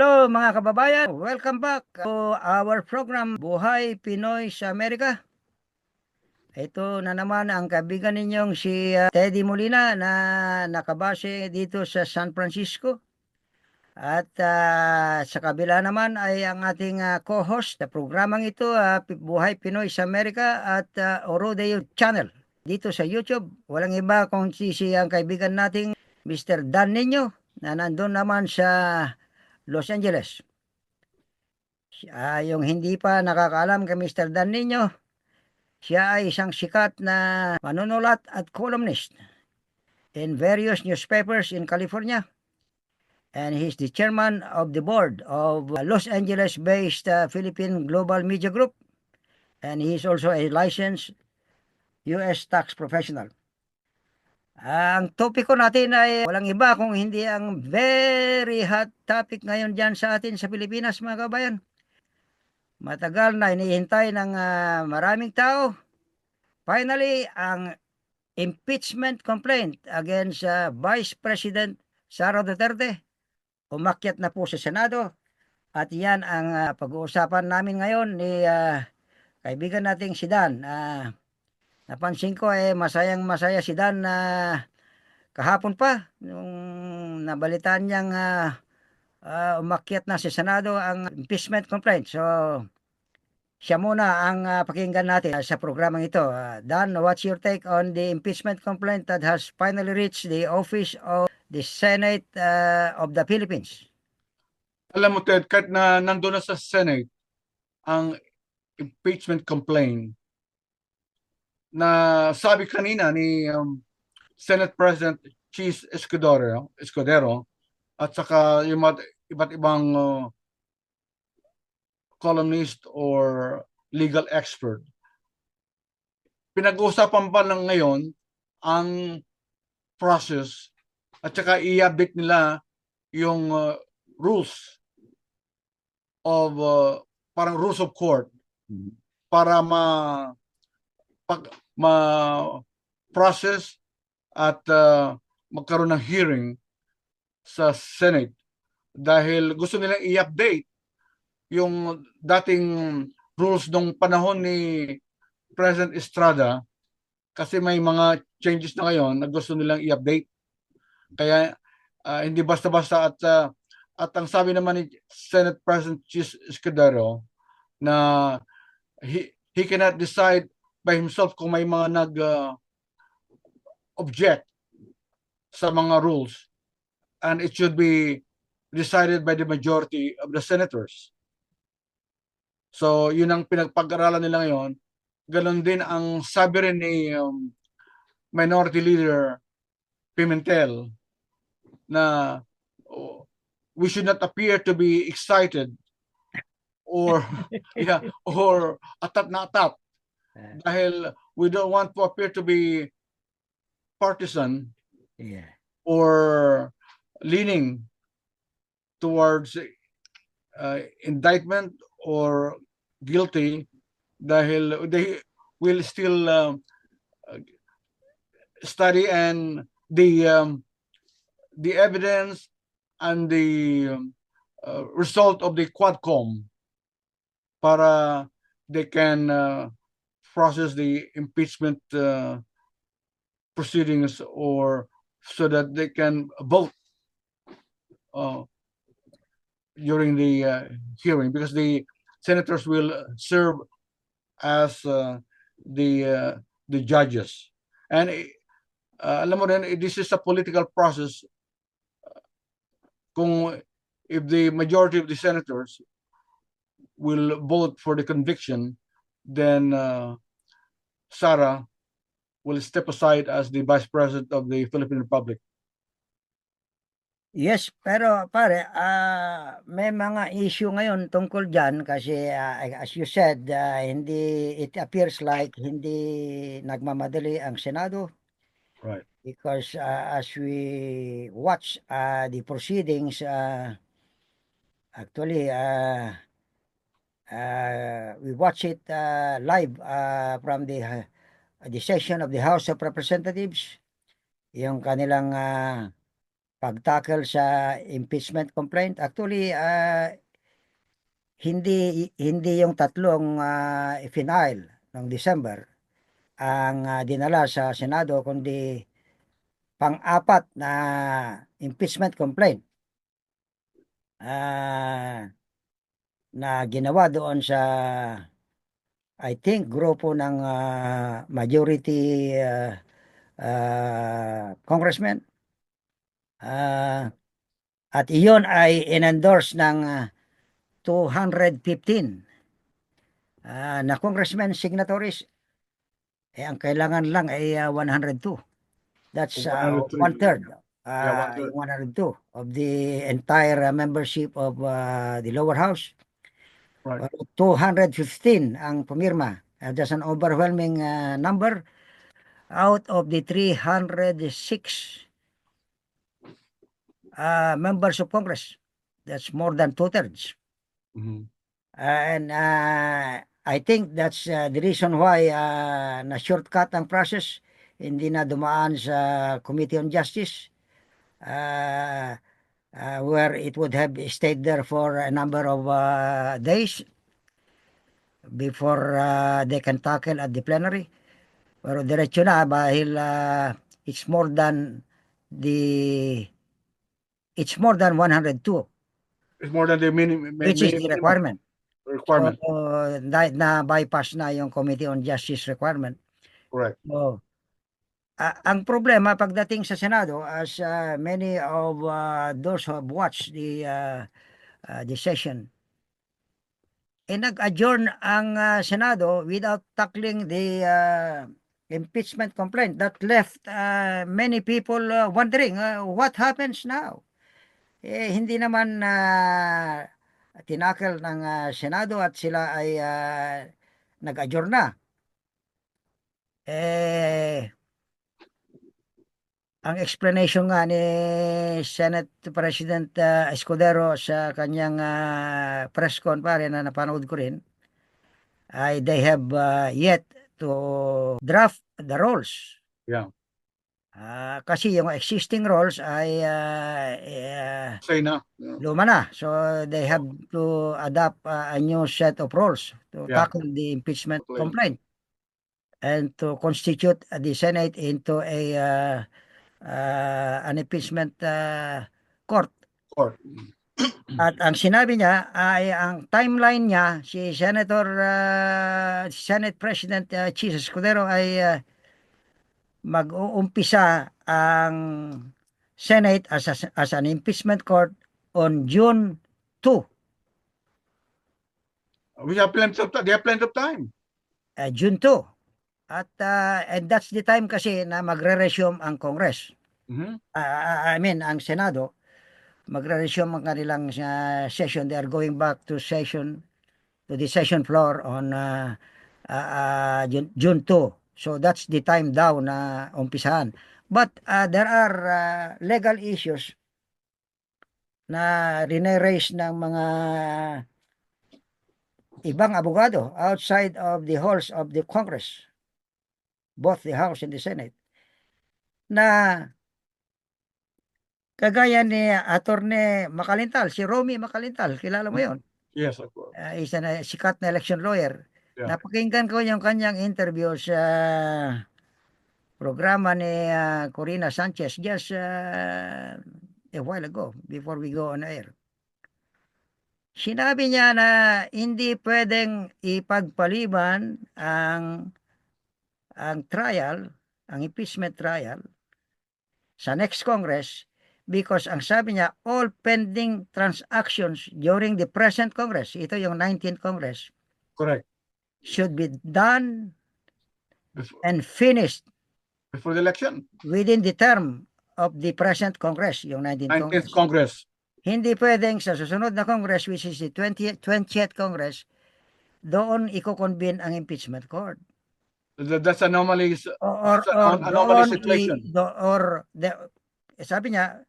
Hello mga kababayan, welcome back to our program Buhay Pinoy sa Amerika. Ito na naman ang kaibigan ninyong si Teddy Molina na nakabase dito sa San Francisco. At sa kabila naman ay ang ating co-host sa programang ito, Buhay Pinoy sa Amerika at Orodeo Channel. Dito sa YouTube, walang iba kung si ang kaibigan nating Mr. Dan Nino na nandun naman sa Los Angeles. Yung hindi pa nakakaalam kay Mr. Dan Nino, siya ay isang sikat na manunulat at columnist in various newspapers in California. And he's the chairman of the board of Los Angeles-based Philippine Global Media Group. And he's also a licensed U.S. tax professional. Ang topiko natin ay walang iba kung hindi ang very hot topic ngayon dyan sa atin sa Pilipinas, mga kabayan. Matagal na hinihintay ng maraming tao. Finally, ang impeachment complaint against Vice President Sara Duterte umakyat na po sa Senado. At yan ang pag-uusapan namin ngayon ni kaibigan nating si Dan. Napansin ko masayang-masaya si Dan na kahapon pa nung nabalitaan niyang umakyat na sa Senado ang impeachment complaint. So, siya muna ang pakinggan natin sa programang ito. Dan, what's your take on the impeachment complaint that has finally reached the office of the Senate of the Philippines? Alam mo, Ted, kahit na nandun na sa Senate ang impeachment complaint na sabi kanina ni Senate President Cheese Escudero at saka yung iba't ibang columnist or legal expert. Pinag-uusapan pa lang ngayon ang process at saka i-update nila yung rules of parang rules of court para process at magkaroon ng hearing sa Senate dahil gusto nilang i-update yung dating rules nung panahon ni President Estrada kasi may mga changes na ngayon na gusto nilang i-update. Kaya hindi basta-basta at ang sabi naman ni Senate President Cheese Escudero na he cannot decide by himself kung may mga object sa mga rules and it should be decided by the majority of the senators. So, yun ang pinagpag-aralan nila ngayon. Ganon din ang sabi rin ni Minority Leader Pimentel na we should not appear to be excited or or atat na atat dahil we don't want to appear to be partisan or leaning towards indictment or guilty dahil they will still study and the evidence and the result of the Quadcom para they can process the impeachment proceedings or so that they can vote during the hearing because the senators will serve as the judges. And alam mo rin, this is a political process. Kung if the majority of the senators will vote for the conviction, then Sara will step aside as the Vice President of the Philippine Republic. Yes, pero pare, may mga issue ngayon tungkol dyan kasi as you said, it appears like hindi nagmamadali ang Senado. Right. Because as we watch the proceedings, actually, we watch it live from the session of the House of Representatives, yung kanilang pag-tackle sa impeachment complaint. Actually, hindi yung tatlong final ng December ang dinala sa Senado, kundi pang-apat na impeachment complaint na ginawa doon sa, I think, grupo ng majority congressman. At iyon ay in-endorse ng 215 na congressman signatories. Ang kailangan lang ay 102. That's 103. one-third. Yeah, one-third. 102 of the entire membership of the lower house. Right. 215 ang pumirma. That's an overwhelming number out of the 306 members of Congress. That's more than two-thirds. Mhm. And I think that's the reason why na-shortcut ang process, hindi na dumaan sa Committee on Justice, where it would have stayed there for a number of days before they can tackle at the plenary. Pero diretso na dahil it's more than 102, It's more than the minimum. which is the requirement. Requirement. So, na-bypass na yung Committee on Justice requirement. Correct. So, ang problema pagdating sa Senado, as many of those who have watched the session, nag-adjourn ang Senado without tackling the impeachment complaint. That left many people wondering what happens now. Hindi naman tinakil ng Senado at sila ay nag-adjourn na. Ang explanation nga ni Senate President Escudero sa kanyang press con na napanood ko rin, ay they have yet to draft the rules. Yeah. Kasi yung existing rules ay Say na. luma na. So they have to adopt a new set of rules to tackle the impeachment complaint and to constitute the Senate into an impeachment court. At ang sinabi niya ay ang timeline niya, si Senate President Chis Escudero ay mag-uumpisa ang Senate as an impeachment court on June 2. We have plenty of time. They have plenty of time. June 2. At and that's the time kasi na magre-resume ang Congress. Mhm. I mean, ang Senado, magre-resume ang kanilang session. They are going back to the session floor on June 2. So that's the time daw na umpisahan. But there are legal issues na rine-raise ng mga ibang abogado outside of the halls of the Congress, both the House and the Senate, na kagaya ni Attorney Macalintal, si Romy Macalintal, kilala mo yon? Yes, of course. Isa na sikat na election lawyer. Yeah. Napakinggan ko yung kanyang interview sa programa ni Corina Sanchez just a while ago before we go on air. Sinabi niya na hindi pwedeng ipagpaliban ang trial, ang impeachment trial sa next Congress because ang sabi niya, all pending transactions during the present Congress, ito yung 19th Congress, correct, should be done and finished before the election. Within the term of the present Congress, yung 19th Congress. Hindi pwedeng sa susunod na Congress, which is the 20th Congress, doon i-convene ang impeachment court. That's anomaly. Anomaly situation. Sabi niya,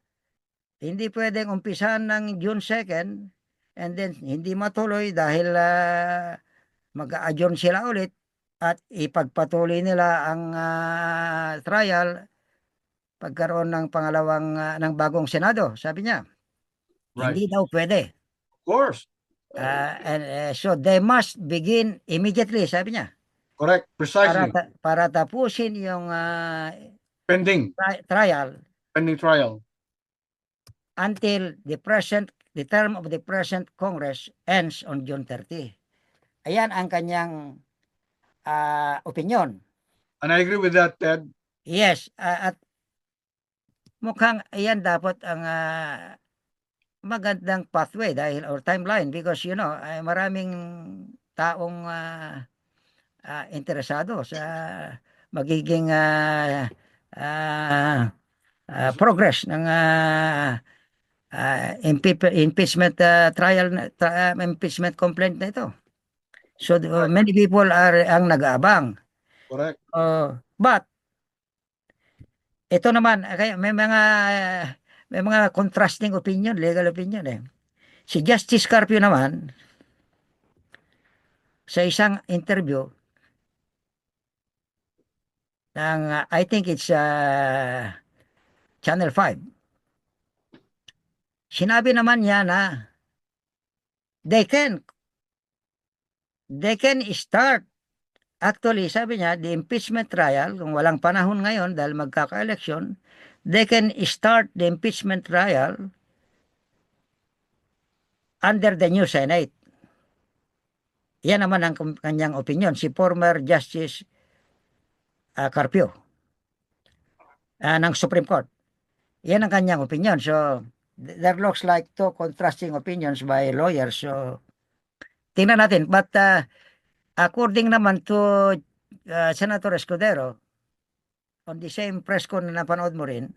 hindi pwedeng umpisahan ng June 2nd and then hindi matuloy dahil mag-a-adjourn sila ulit at ipagpatuloy nila ang trial pagkaroon ng pangalawang ng bagong Senado, sabi niya. Right. Hindi daw pwede. Of course. So they must begin immediately, sabi niya. Correct. Precisely. Para tapusin yung Pending trial trial. until the term of the present Congress ends on June 30. Ayan ang kanyang opinion. And I agree with that, Ted. Yes, at mukhang ayan dapat ang magandang pathway dahil or timeline because ay maraming taong interesado sa magiging progress ng impeachment trial impeachment complaint na ito. So many people are ang nag-aabang. Correct. But ito naman kaya may mga contrasting opinion, legal opinion eh. Si Justice Carpio naman sa isang interview ng I think it's Channel 5. Sinabi naman niya na they can start. Actually, sabi niya, the impeachment trial, kung walang panahon ngayon dahil magkaka-election, they can start the impeachment trial under the new Senate. Yan naman ang kanyang opinion, si former Justice Carpio ng Supreme Court. Yan ang kanyang opinion. So, there looks like two contrasting opinions by lawyers. So, tingnan natin. But according naman to Senator Escudero, on the same press con na napanood mo rin,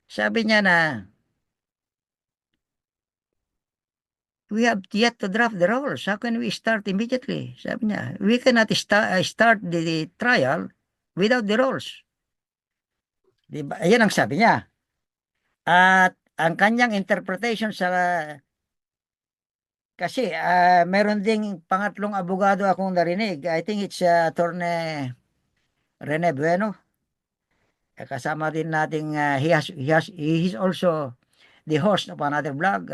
sabi niya na we have yet to draft the rules. How can we start immediately? Sabi niya, we cannot start the trial without the rules. Diba? Ayan ang sabi niya. At ang kanyang interpretation sa kasi meron ding pangatlong abogado akong narinig. I think it's Attorney Rene Bueno. Kasama din nating he's also the host of another blog.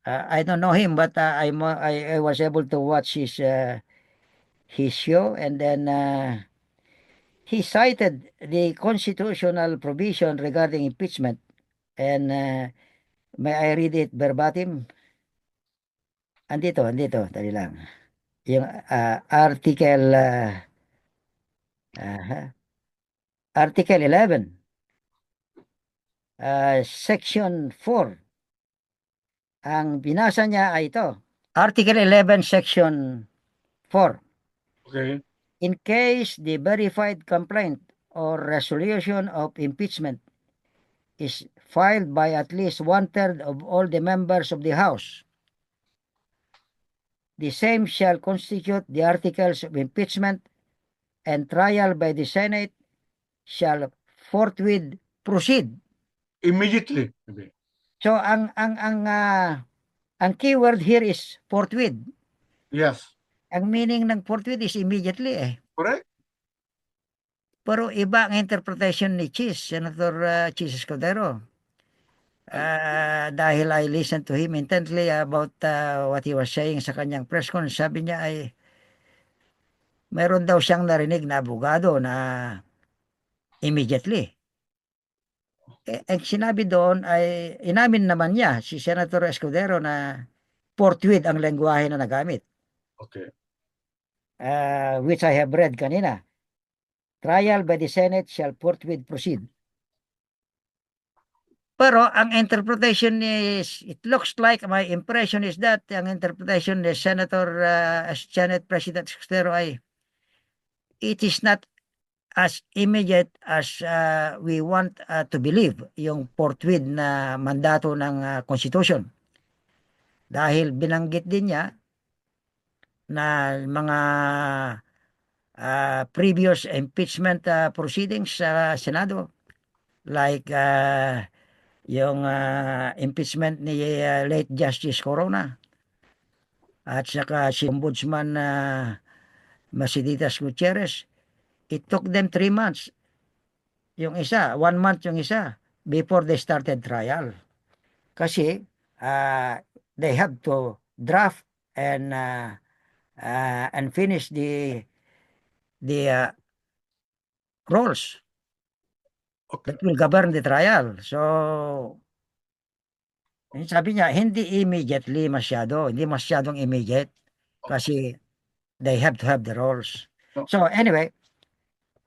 I don't know him, but I was able to watch his show, and then he cited the constitutional provision regarding impeachment, and may I read it verbatim? Andito, dali lang. Yung Article 11, Section 4. Ang binasa niya ay ito. Article 11, Section 4. Okay. In case the verified complaint or resolution of impeachment is filed by at least 1/3 of all the members of the House, the same shall constitute the articles of impeachment, and trial by the Senate shall forthwith proceed. Immediately. Okay. So ang keyword here is forthwith. Yes. Ang meaning ng forthwith is immediately eh. Correct. Pero iba ang interpretation ni Senator Chis Escudero. Dahil I listened to him intently about what he was saying sa kanyang press conference, sabi niya ay meron daw siyang narinig na abogado na immediately. Ang sinabi doon ay inamin naman niya si Senator Escudero na forthwith ang lengguwahe na nagamit. Okay. Which I have read kanina. Trial by the Senate shall forthwith proceed. Pero ang interpretation is, it looks like, my impression is that ang interpretation ni Senate President Escudero ay it is not as immediate as we want to believe yung forthwith na mandato ng Constitution. Dahil binanggit din niya na mga previous impeachment proceedings sa Senado, like yung impeachment ni late Justice Corona at saka si Ombudsman Mercedes Gutierrez. It took them 3 months. yung isa, 1 month yung isa before they started trial. Kasi they have to draft and finish the rules Okay. that will govern the trial. So, sabi niya, hindi immediately masyado, hindi masyadong immediate kasi they have to have the rules. No. So, anyway,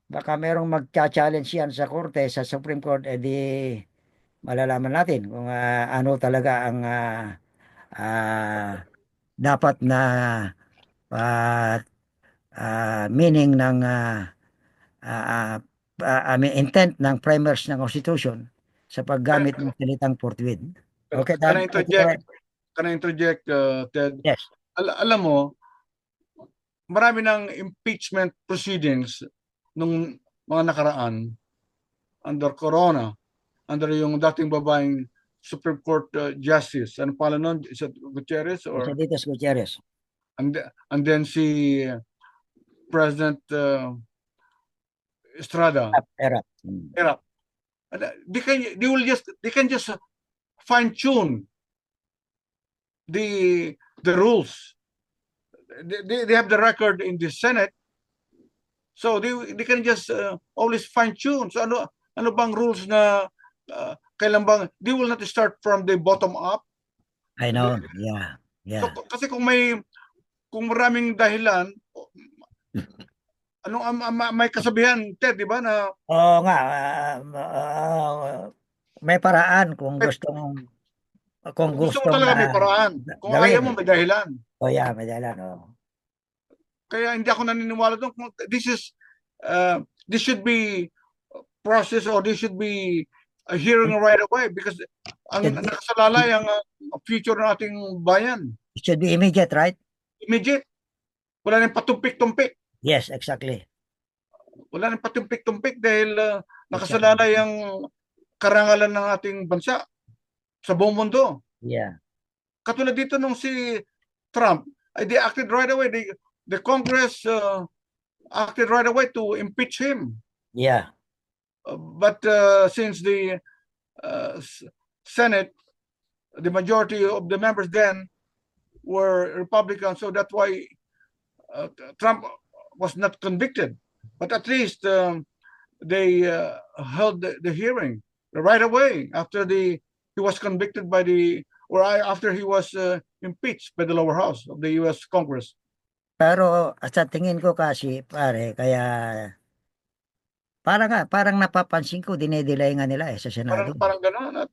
baka merong magcha-challenge yan sa korte, sa Supreme Court, edi malalaman natin kung ano talaga ang dapat na uh, meaning ng I mean, intent ng framers ng Constitution sa paggamit ng salitang forthwith. Okay, Can I Dan? interject? Can I interject, Ted? Yes. Alam mo, marami ng impeachment proceedings nung mga nakaraan under Corona, under yung dating babaeng Supreme Court Justice. Ano pala nun? Is it Gutierrez? Or, Saditas Gutierrez. and then si President Estrada. Erap. Erap. They can just fine tune the rules. They have the record in the Senate, so they can just always fine tune. So ano bang rules na kailan bang they will not start from the bottom up. I know. Yeah. So Yeah. kasi kung maraming dahilan, may kasabihan, Ted, di ba, na Oo nga, may paraan kung may, gusto mo gustong talaga may paraan. Kung ayaw gawin. mo, may dahilan. Oh yeah, may dahilan. Oh. Kaya hindi ako naniniwala doon. This should be process, or this should be a hearing right away, because ang nakasalalay ang future ng ating bayan. It should be immediate, right? Immediate. Wala nang patumpik-tumpik. Yes, exactly. Wala nang patumpik-tumpik dahil nakasalalay ang karangalan ng ating bansa sa buong mundo. Yeah. Katulad dito nung si Trump, they acted right away. The Congress acted right away to impeach him. Yeah. But since the Senate, the majority of the members then were Republicans, so that's why Trump was not convicted. But at least they held the hearing right away after he was convicted by after he was impeached by the lower house of the U.S. Congress. Pero sa tingin ko kasi, pare, kaya parang napapansin ko, dinedelay nga nila sa Senado. Parang gano'n. At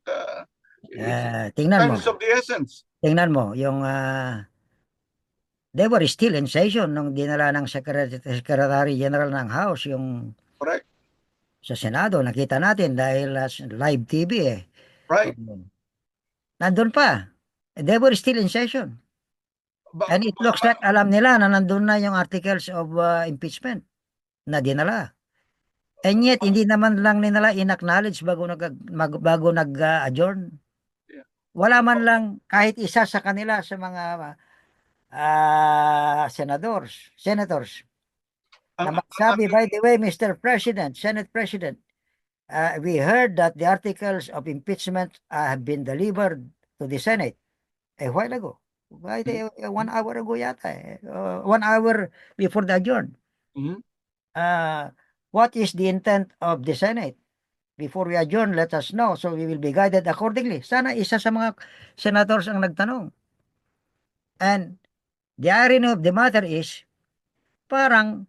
tingnan mo. times of the essence. Tingnan mo, yung they were still in session nung dinala ng Secretary General ng House yung Correct. sa Senado. Nakita natin dahil live TV eh. Right. Nandun pa. They were still in session. And it looks like alam nila na nandun na yung articles of impeachment na dinala. And yet, hindi naman lang nila in-acknowledge bago nag-adjourn. Wala man lang kahit isa sa kanila sa mga senators na magsabi, by the way, Mr. President, Senate President, we heard that the articles of impeachment have been delivered to the Senate a while ago. Right, 1 hour ago yata. 1 hour before the adjourn. Mm-hmm. What is the intent of the Senate? Before we adjourn, let us know so we will be guided accordingly. Sana isa sa mga senators ang nagtanong. And the irony of the matter is, parang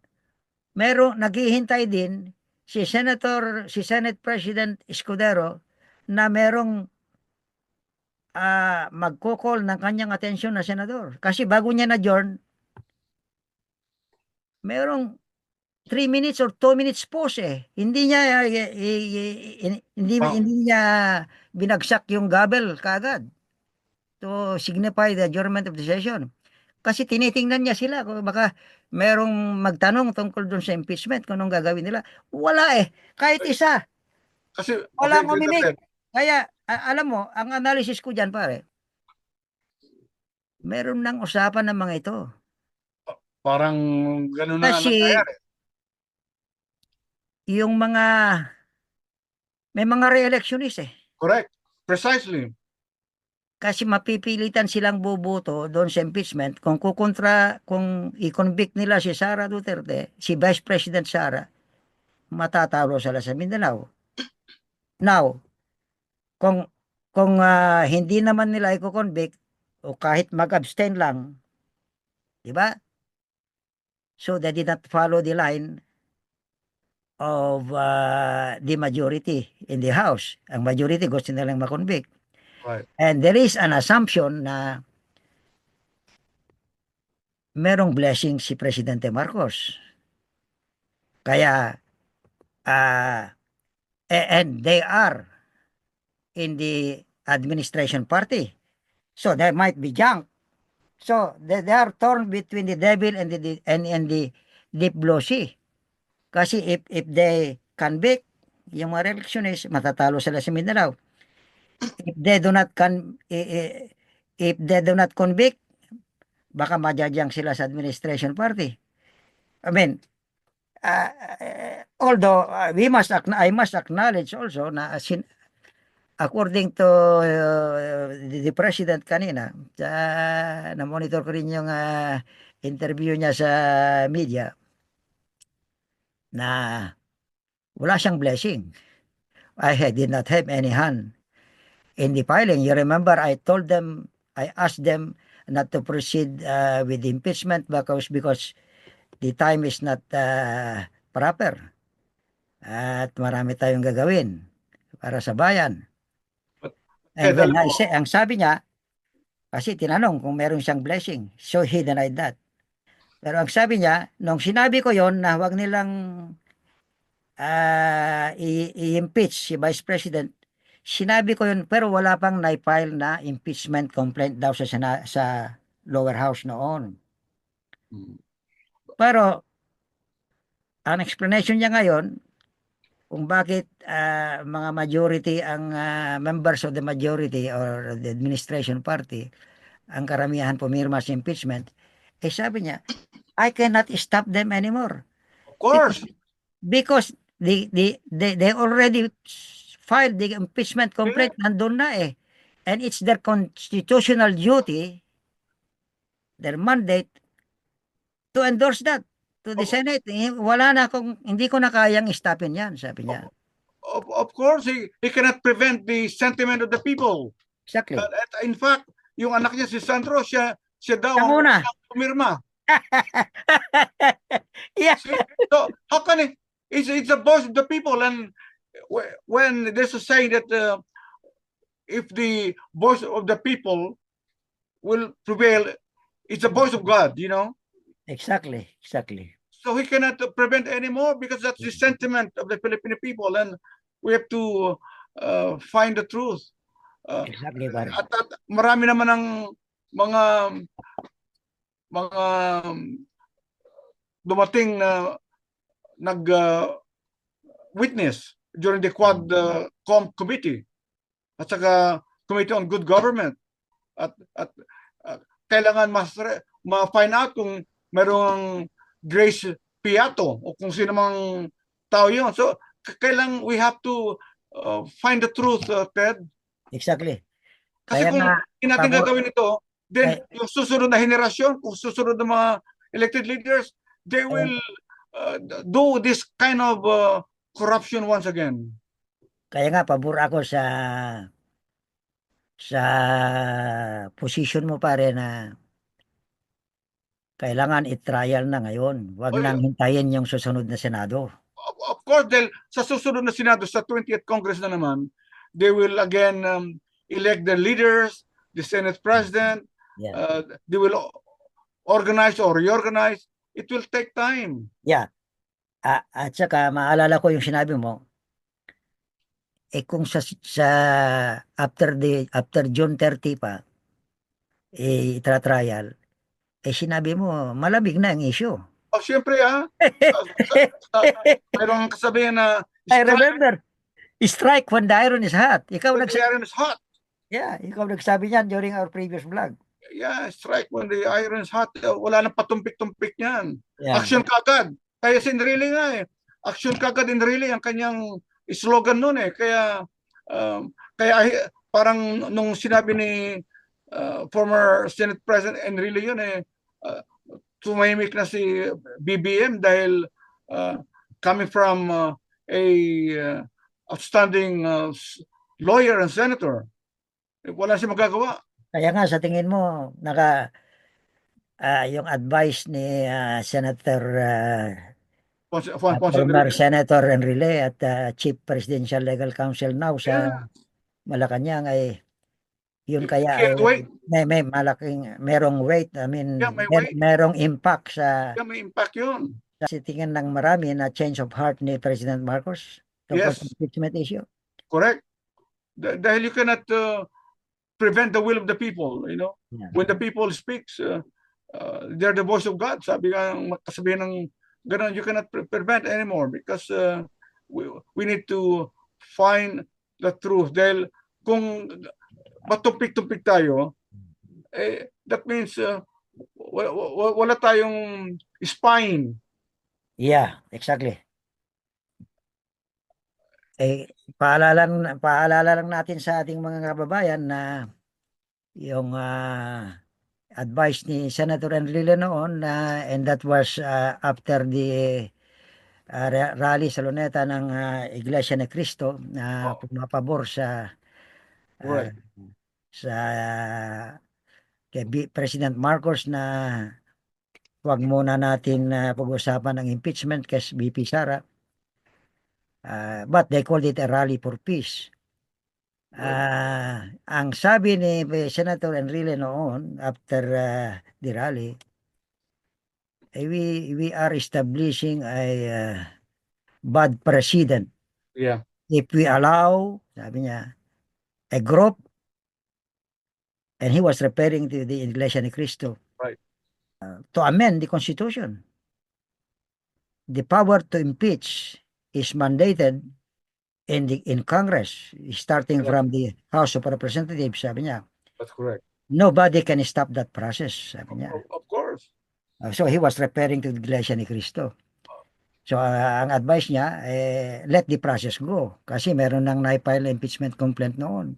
naghihintay din si Senate President Escudero na merong magkukol ng kanyang atensyon na senador. Kasi bago niya na-adjourn, merong 3 minutes or 2 minutes pause eh. Hindi niya binagsak yung gavel kaagad to signify the adjournment of the session. Kasi tinitingnan niya sila kung baka merong magtanong tungkol dun sa impeachment kung anong gagawin nila. Wala eh. Kahit isa. Kasi Walang umimik. Kaya, alam mo, ang analysis ko dyan, pare, meron ng usapan ng mga ito. Parang gano'n na Kasi, nangyayari. yung mga May mga re-electionist eh. Correct. Precisely. Kasi mapipilitan silang boboto doon sa impeachment kung i-convict nila si Sara Duterte, si Vice President Sara, matatalo sila sa Mindanao. Now, kung hindi naman nila i-convict o kahit mag-abstain lang, di ba? So they did not follow the line of the majority in the House. Ang majority gusto nilang ma-convict. Right. And there is an assumption na merong blessing si Presidente Marcos. Kaya, and they are in the administration party. So they might be junk. So they are torn between the devil and the deep blue sea. Kasi if they convict, yung mga electionist, matatalo sila sa Mindanao. If they do not if they do not convict, baka majajang sila sa administration party. I mean, although I must acknowledge also na according to the president kanina, na-monitor ko rin yung interview niya sa media, na wala siyang blessing. I did not have any hand in the filing. You remember, I asked them not to proceed with the impeachment because the time is not proper. At marami tayong gagawin para sa bayan. And when I say, ang sabi niya, kasi tinanong kung meron siyang blessing. So he denied that. Pero ang sabi niya, nung sinabi ko yon na huwag nilang i-impeach si Vice President, sinabi ko yun, pero wala pang na-file na impeachment complaint daw sa lower house noon. Pero ang explanation niya ngayon kung bakit mga majority ang members of the majority or the administration party ang karamihan pumirma sa impeachment, sabi niya, I cannot stop them anymore. Of course. Because they already filed the impeachment complaint, nandun na eh. And it's their constitutional duty, their mandate, to endorse that to the Senate. Wala na hindi ko na kayang stopin yan, sabi niya. Of course, he cannot prevent the sentiment of the people. Exactly. In fact, yung anak niya si Sandro, siya daw ang pumirma. Yeah. So how can it's the voice of the people, and when there's a saying that if the voice of the people will prevail, it's the voice of God, you know. Exactly. So he cannot prevent anymore because that's the sentiment of the Filipino people, and we have to find the truth. Exactly, pare. At marami naman ng mga dumating na nag-witness during the Quad-Com committee at saka Committee on Good Government, at kailangan ma-find out kung merong Grace Piato o kung sino mang tao yun. So kailangan we have to find the truth, Ted. Exactly. Kasi kung hindi natin gagawin ito, then yung susunod na henerasyon, kung susunod na mga elected leaders, they will do this kind of corruption once again. Kaya nga, pabor ako sa position mo, pare, na kailangan i-trial na ngayon. Huwag nang hintayin yung susunod na Senado. Of course, dahil sa susunod na Senado, sa 20th Congress na naman, they will again elect the leaders, the Senate President. Yeah. They will organize or reorganize. It will take time. Yeah. At saka, maalala ko yung sinabi mo, kung sa after June 30 pa, itra-trial, sinabi mo, malamig na ang issue. Oh, siyempre mayroong kasabihan na I remember, strike when the iron is hot. Ikaw when the iron is hot. Yeah, ikaw nagsabi niyan during our previous vlog. Yeah, strike when the iron is hot. Wala nang patumpik-tumpik niyan. Yeah. Action kagad. Kaya si Enrile nga Action kagad Enrile ang kanyang slogan noon eh. Kaya parang nung sinabi ni former Senate President Enrile yun eh, tumahimik na si BBM dahil coming from a outstanding lawyer and senator, wala siya magagawa. Kaya nga sa tingin mo, yung advice ni Senator Ponce former Enrile. Senator Enrile at Chief Presidential Legal Counsel now sa Yeah, Malacanang ay yun kaya ay can't wait. may merong weight, I mean, Yeah, may weight. merong impact sa Yeah, may impact yun. tingin ng marami na change of heart ni President Marcos tungkol sa Yes, impeachment issue. correct. Dahil you cannot prevent the will of the people, you know. Yeah. When the people speaks, they're the voice of God. Sabi nga ng kasabihan ng ganun, you cannot prevent anymore because we need to find the truth. Dahil kung matumpik-tumpik tayo, that means wala tayong spine. Yeah, exactly. Paalala lang natin sa ating mga kababayan na yung advice ni Senator Enrile noon and that was after the rally sa Luneta ng Iglesia ni Cristo na pumapabor sa Right. sa kay President Marcos na huwag muna natin pag-usapan ang impeachment kay VP Sara. But they called it a rally for peace. Ang sabi ni Senator Enrile noon after the rally, we are establishing a bad precedent Yeah. if we allow, sabi niya, a group, and he was referring to the Iglesia ni Cristo, Right. To amend the Constitution. The power to impeach is mandated in Congress, starting from the House of Representatives, sabi niya. That's correct. Nobody can stop that process, sabi niya. Of course. So he was referring to the Iglesia ni Cristo. So ang advice niya, let the process go. Kasi meron nang na-file impeachment complaint noon.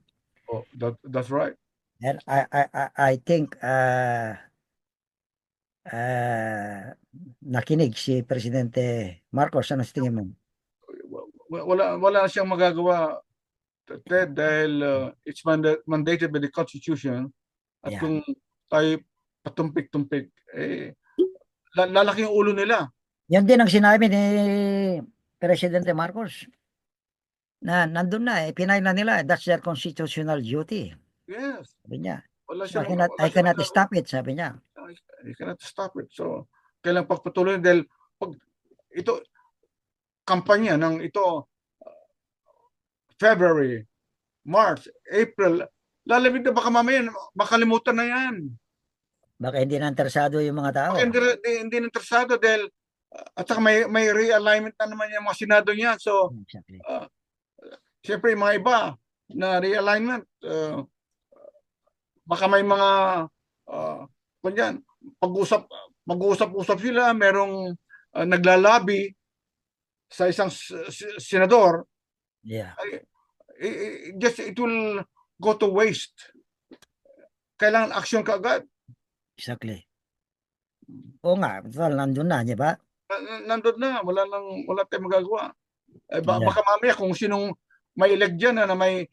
Oh, that's right. And I think nakinig si Presidente Marcos. Ano sa tingin mo? Wala siyang magagawa, Ted, dahil it's mandated by the Constitution. At kung tayo patumpik-tumpik, lalaki yung ulo nila. Yan din ang sinabi ni Presidente Marcos. Na nandun na, pinay na nila. That's their constitutional duty. Yes. Sabi niya. Wala So, siyang I cannot stop it, sabi niya. You cannot stop it. So, kailangan pagpatuloy dahil pag ito, kampanya ng ito, February, March, April, lalamig na baka mamaya, makalimutan na yan. Baka hindi na interesado yung mga tao. Baka hindi na interesado dahil at saka may realignment na naman yung mga senado niya. So, Exactly. siyempre yung mga iba na realignment, baka may mga mag-usap-usap sila, merong naglalabi sa isang senador. Yeah. It will go to waste. Kailangan action kaagad. Exactly. Oo nga, nandun na, di ba? Nandun na, wala tayong magagawa. Baka mamaya kung sinong may elect dyan na may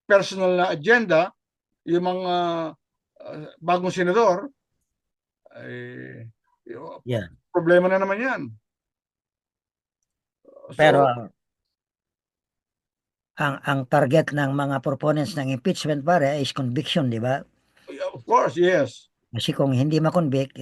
personal na agenda, yung mga bagong senador, problema na naman yan. Pero ang target ng mga proponents ng impeachment pare is conviction, di ba? Of course, yes. Kasi kung hindi ma-convict,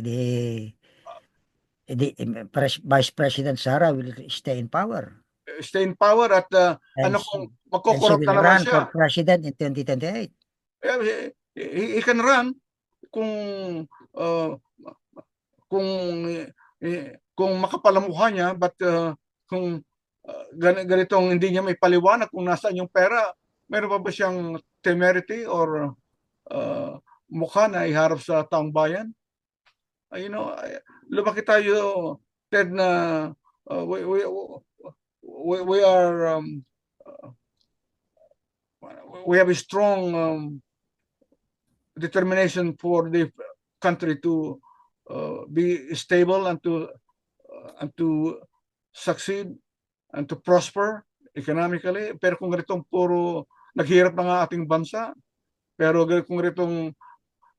Vice President Sara will stay in power. Stay in power at kung magkokorrupt na naman siya. For president in 2028. He can run kung makapalamukha niya, but kung ganitong hindi niya may paliwanag kung nasaan yung pera, meron pa ba siyang temerity or mukha na iharap sa taong bayan? Lumaki tayo, Ted, na we are we have a strong determination for the country to be stable and to succeed and to prosper economically. Pero kung ganitong puro naghirap na nga ating bansa, pero kung ganitong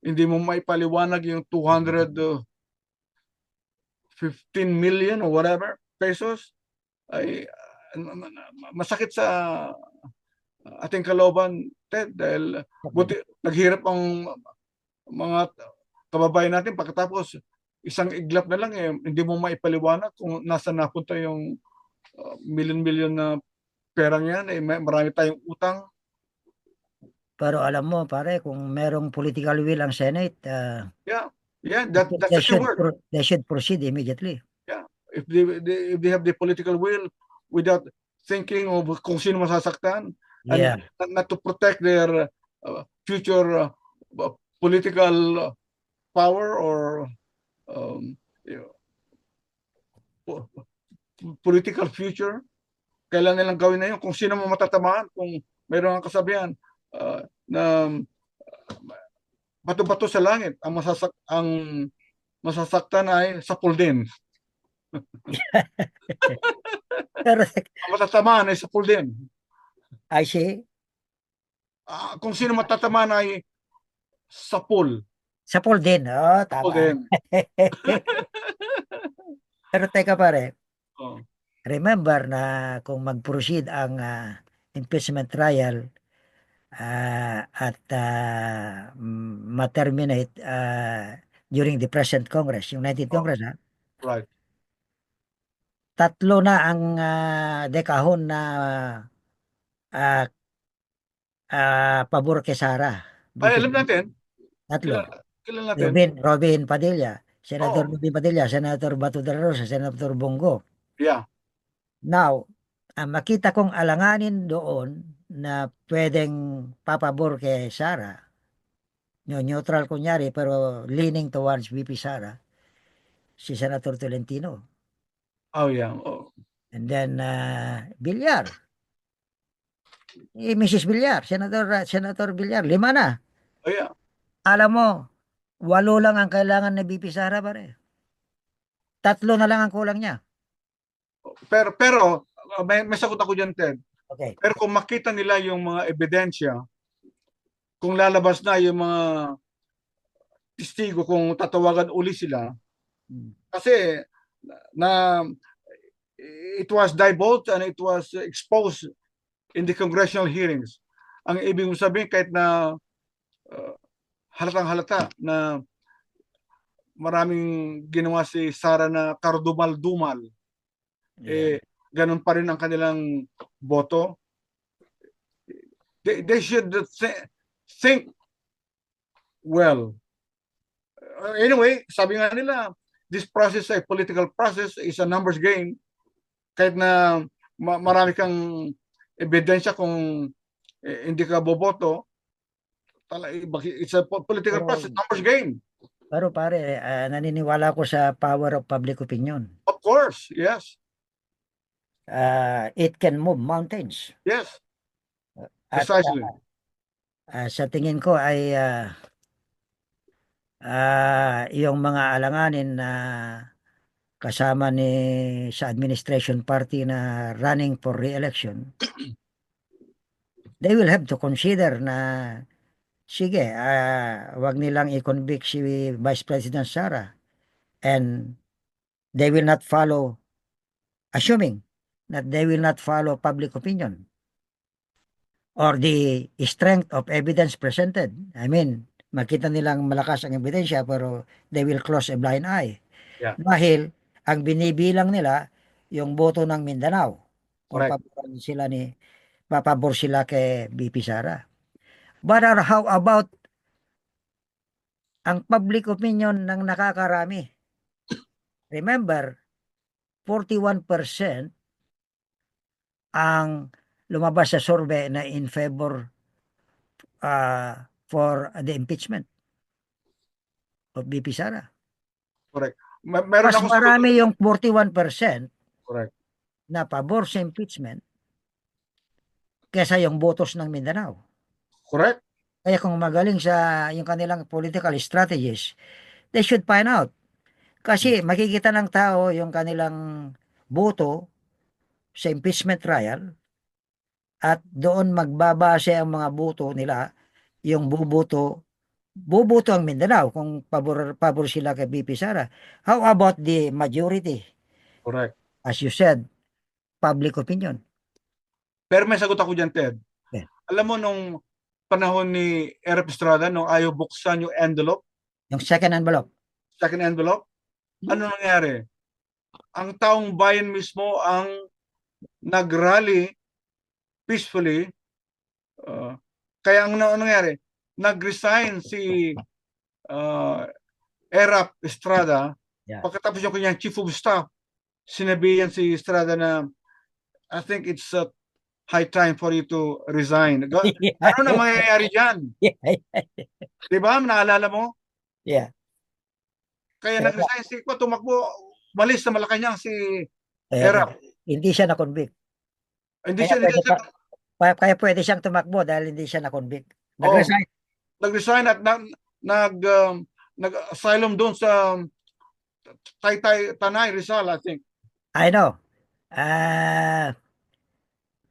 hindi mo maipaliwanag yung 215 million or whatever pesos, ay masakit sa ating kalooban, Ted, dahil buti naghirap ang mga kababayan natin pagkatapos isang iglap na lang hindi mo maipaliwanag kung nasa napunta yung million-million na perang yan, marami tayong utang. Pero alam mo, pare, kung merong political will ang Senate, Yeah, that's the key word. They should proceed immediately. Yeah, if they have the political will without thinking of kung sino masasaktan, Yeah. and not to protect their future political power or political future, kailan nilang gawin na yun kung sino mo matatamaan, kung mayroong kasabihan na bato-bato sa langit, ang masasaktan ay sapul din. Pero, Ang matatamaan ay sapul din. I see. Kung sino matatamaan ay sapul. Sapul din. Oh, Sapul tama. din. Pero teka pare, Oh. remember na kung mag-proceed ang impeachment trial at ma-terminate during the present Congress, yung 19th Congress, Right. tatlo na ang dekahon na pabor kay Sara. Ay, alam natin. Tatlo. Kilala natin. Robin Padilla, Senator Oo. Robin Padilla, Senator Bato de la Rosa, Senator Bongo. Yeah. Now, makita kong alanganin doon na pwedeng papabor kay Sara, neutral kunyari, pero leaning towards VP Sara, si Senator Tolentino. Oh, yeah. Oh. And then, Villar. Mrs. Villar, Senator Villar, 5 na. Oh, yeah. Alam mo, 8 lang ang kailangan na VP Sara, pare. 3 na lang ang kulang niya. Pero may sagot ako dyan, Ted. Okay. Pero kung makita nila yung mga ebidensya, kung lalabas na yung mga testigo, kung tatawagan uli sila, kasi na it was divulged and it was exposed in the congressional hearings. Ang ibig sabihin, kahit na halatang halata na maraming ginawa si Sara na karudumal-dumal, ganun pa rin ang kanilang boto. They should think well. Anyway, sabi nga nila, this process, a political process, is a numbers game. Kahit na marami kang ebidensya kung hindi ka boboto, it's a political process, numbers game. Pero pare, naniniwala ko sa power of public opinion. Of course, yes. It can move mountains. Yes. At, Precisely. sa tingin ko ay yung mga alanganin na kasama sa administration party na running for re-election, they will have to consider na sige, wag nilang i-convict si Vice President Sara, and they will not follow, assuming that they will not follow public opinion or the strength of evidence presented. I mean, makita nilang malakas ang ebidensya pero they will close a blind eye. Yeah. Dahil ang binibilang nila yung boto ng Mindanao. Kung papabor sila kay BP Sara. But how about ang public opinion ng nakakarami? Remember, 41% ang lumabas sa survey na in favor for the impeachment of BP Sara. Correct. Mas marami yung 41%. Correct. na pabor sa impeachment kesa yung botos ng Mindanao. Correct? Kaya kung magaling sa yung kanilang political strategies, they should find out. Kasi makikita ng tao yung kanilang boto sa impeachment trial at doon magbabase ang mga boto nila, yung buboto ang Mindanao kung pabor sila kay BP Sara. How about the majority? Correct. As you said, public opinion. Pero may sagot ako dyan, Ted. Yeah. Alam mo, nung panahon ni Erap Estrada, nung ayaw buksan yung envelope, Yung second envelope. second envelope, ano nangyari? Ang taong bayan mismo ang nag-rally peacefully. Kaya ang nangyari, nag-resign si Erap Estrada. Yeah. Pagkatapos yung kanyang chief of staff, sinabihan si Estrada na, I think it's high time for you to resign. Ano na mangyayari dyan? Di ba? Naalala mo? Yeah. Kaya Kaya, nag-resign si Ko, tumakbo, malis sa Malacanang si kaya Erap. hindi siya na-convict. Hindi Kaya siya, pwede, kaya pwede siyang tumakbo dahil hindi siya na-convict. Nag-resign. Nag-resign at nag-asylum doon sa Taytay, Tanay, Rizal, I think. I know.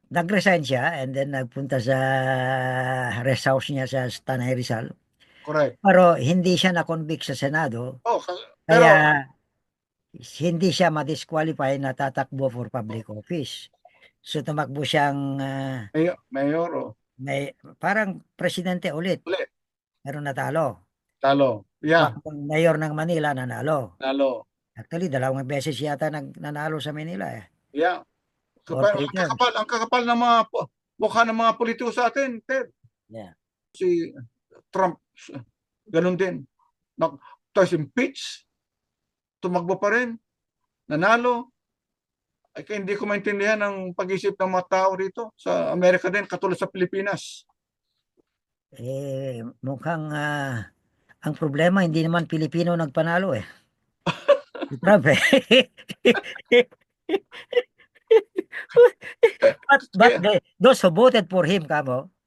Nag-resign siya and then nagpunta sa rest house niya sa Tanay Rizal. Correct. Pero hindi siya na-convict sa Senado. Pero Kaya hindi siya ma-disqualify na tatakbo for public office. So tumakbo siyang mayor, may parang presidente ulit. Pero natalo. talo. Yeah, Mayor ng Manila nanalo. talo. Actually, 2 beses yata nanalo sa Manila eh. Yeah. Or 3 terms. Ang kakapal ng mga mukha ng mga politiko sa atin, Ted. Yeah. Si Trump, ganun din. Tapos impeach, tumakbo pa rin, nanalo. Ay, kaya hindi ko maintindihan ang pag-isip ng mga tao dito sa Amerika din, katulad sa Pilipinas. Mukhang ang problema hindi naman Pilipino nagpanalo eh. Si Trump eh. But those who voted for him,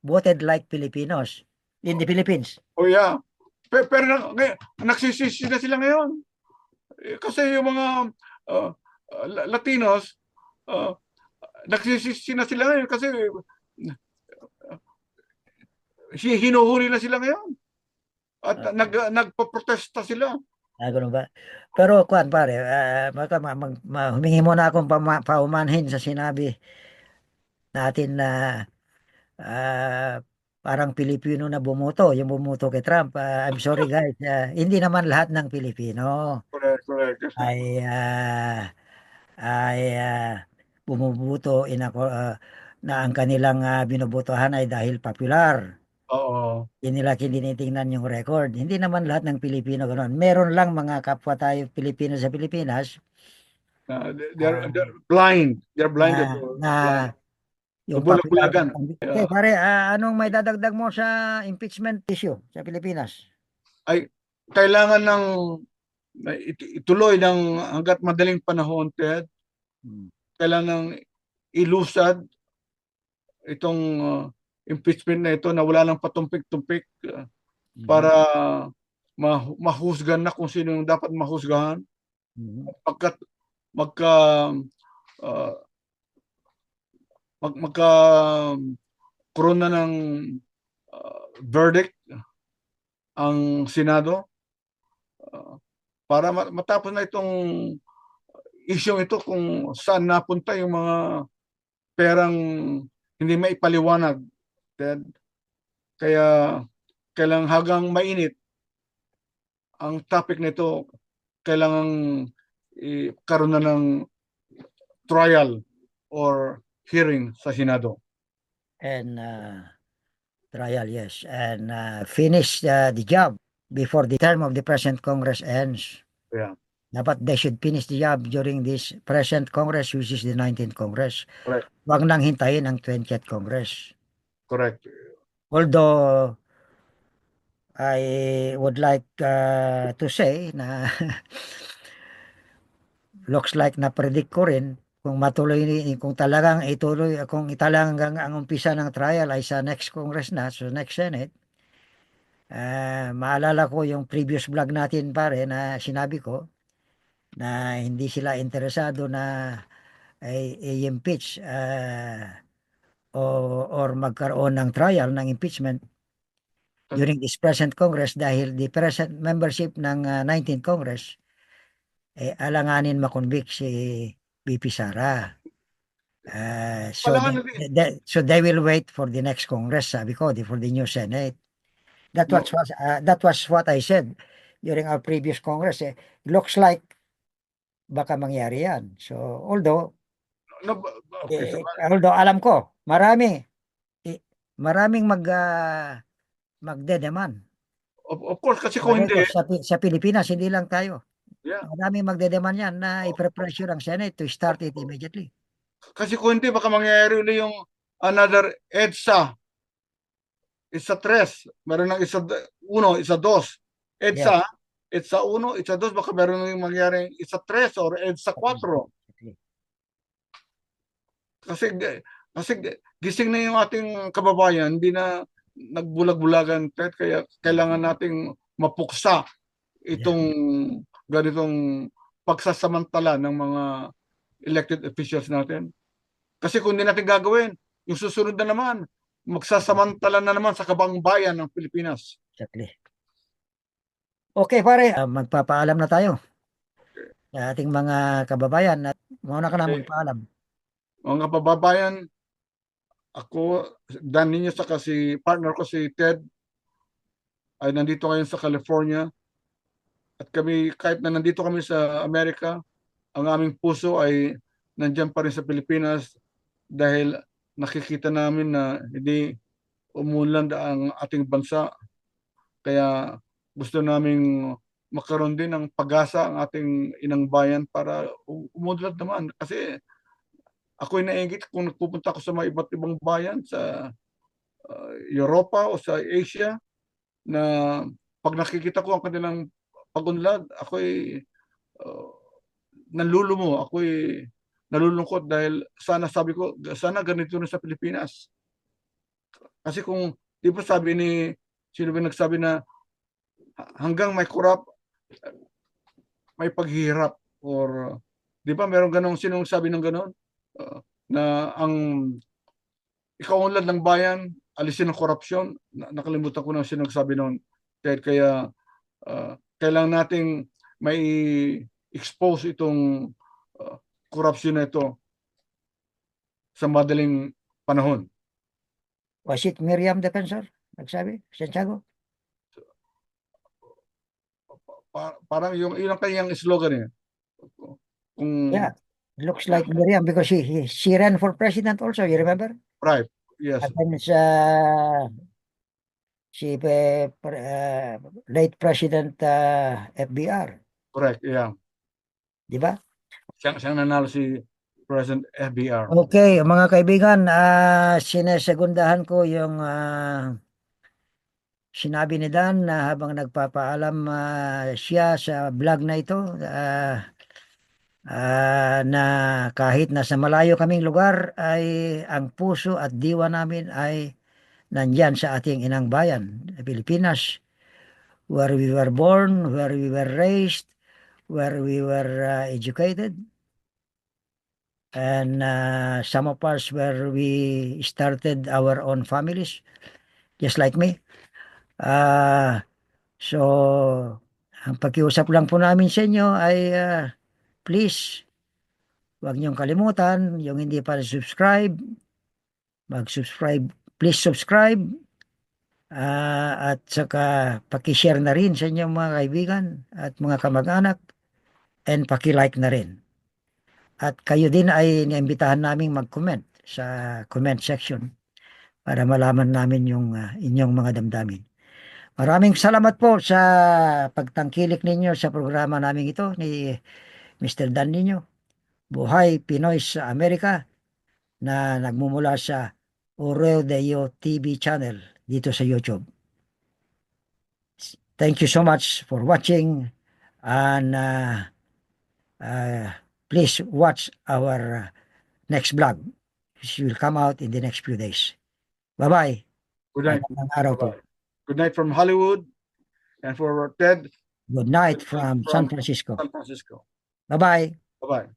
voted like Filipinos in the Philippines. Oh yeah. Pero nagsisisi na sila ngayon. Kasi yung mga Latinos, nagsisisi na sila ngayon kasi hinuhuli na sila ngayon. At nagpo-protesta sila. Ganun ba? Pero kuan pare, humingi muna akong paumanhin sa sinabi natin na parang Pilipino na bumoto, yung bumoto kay Trump. I'm sorry guys, hindi naman lahat ng Pilipino Correct. ay bumubuto na ang kanilang binubotohan ay dahil popular. Oo. Hindi nila tinitingnan yung record. Hindi naman lahat ng Pilipino ganoon. Meron lang mga kapwa tayo Pilipino sa Pilipinas. They're blind. They're blinded. Na yung popular. Okay, pare, anong may dadagdag mo sa impeachment issue sa Pilipinas? Ay, kailangan ng ituloy ng hanggat madaling panahon, Ted. Kailangan ilusad itong impeachment na ito na wala lang patumpik-tumpik para mahusgan na kung sino yung dapat mahusgahan. Pagkat magkaroon na ng verdict ang Senado para matapos na itong issue ito kung saan napunta yung mga perang hindi maipaliwanag. Kaya kailangan hanggang mainit ang topic nito, kailangan karoon na ng trial or hearing sa Senado. And trial, yes. And finish the job before the term of the present Congress ends. Yeah. Dapat they should finish the job during this present Congress, which is the 19th Congress. Correct. Wag nang hintayin ang 20th Congress. Correct. Although I would like to say na looks like na-predict ko rin kung matuloy kung talagang ituloy kung talagang ang umpisa ng trial ay sa next Congress na, so next Senate, maalala ko yung previous vlog natin pare na sinabi ko na hindi sila interesado na i-impeach or magkaroon ng trial ng impeachment during this present Congress dahil the present membership ng 19th Congress alanganin makonvict si BP Sara. So Kailangan natin, so they will wait for the next Congress, sabi ko, for the new Senate. no, That was what I said during our previous Congress. Looks like baka mangyari yan. So no, okay, so, although alam ko maraming magdedeman. of course, kasi kung Malay hindi, ko sa Pilipinas, hindi lang tayo. yeah, Maraming magdedeman yan na i-pressure ang Senate to start it immediately. kasi kung hindi, baka mangyayari ulit yung another EDSA, isa tres, meron ng isa uno, isa dos. Yes. EDSA uno, isa dos, baka meron ng mangyaring isa tres or EDSA 4. Kasi kasi gising na yung ating kababayan, hindi na nagbulag-bulagan, kaya kailangan nating mapuksa itong ganitong pagsasamantala ng mga elected officials natin. Kasi kung hindi natin gagawin, yung susunod na naman, magsasamantala na naman sa kabang bayan ng Pilipinas. Exactly. Okay pare, magpapaalam na tayo sa ating mga kababayan at muna ka na Okay. magpaalam. Mga kababayan, ako, Dan ninyo sa kasi partner ko si Ted ay nandito ngayon sa California at kami kahit na nandito kami sa Amerika, ang aming puso ay nandiyan pa rin sa Pilipinas dahil nakikita namin na hindi umunlad ang ating bansa. Kaya gusto naming magkaroon din ng pag-asa ang ating inang bayan para umunlad naman. Kasi ako'y nainggit kung nagpupunta ako sa mga iba't ibang bayan sa Europa o sa Asia na pag nakikita ko ang kanilang pag-unlad, ako'y uh, nalulumo, ako'y nalulungkot dahil sana sabi ko, sana ganito na sa Pilipinas. Kasi kung, di ba sabi ni, sino ba nagsabi na hanggang may corrupt, may paghihirap or, di ba meron ganong, sinong sabi ng ganon? Na ang ikaunlad ng bayan, alisin ang korupsyon. Nakalimutan ko na sino nagsabi noon. Kaya kailangan nating may expose itong korupsyon na ito sa madaling panahon. Was it Miriam Defensor? Nagsabi? Santiago? Parang yung ilang kanyang slogan eh. Kung Yeah. Looks like Miriam because she ran for president also, you remember? right, yes, At times, si late President FBR, correct, yeah. di ba? Siyang nanalo si President FBR. Okay, mga kaibigan, sinesegundahan ko yung sinabi ni Dan na habang nagpapaalam siya sa vlog na ito na kahit nasa malayo kaming lugar ay ang puso at diwa namin ay nandyan sa ating inang bayan, Pilipinas, where we were born, where we were raised, where we were educated, and some of us where we started our own families, just like me. So, ang pakiusap lang po namin sa inyo ay please, huwag niyong kalimutan, yung hindi pa subscribe, mag-subscribe, please subscribe, at saka pakishare na rin sa inyong mga kaibigan at mga kamag-anak, and pakilike na rin. At kayo din ay niimbitahan naming mag-comment sa comment section para malaman namin yung inyong mga damdamin. Maraming salamat po sa pagtangkilik ninyo sa programa namin ito ni Mr. Dan Ninyo, Buhay Pinoy sa Amerika, na nagmumula sa Oreo Deo TV channel dito sa YouTube. Thank you so much for watching and please watch our next vlog. She will come out in the next few days. Bye-bye. Good night. Magandang araw po. Bye-bye. Good night from Hollywood, and for Ted, Good night from San Francisco. San Francisco. Bye-bye. Bye-bye.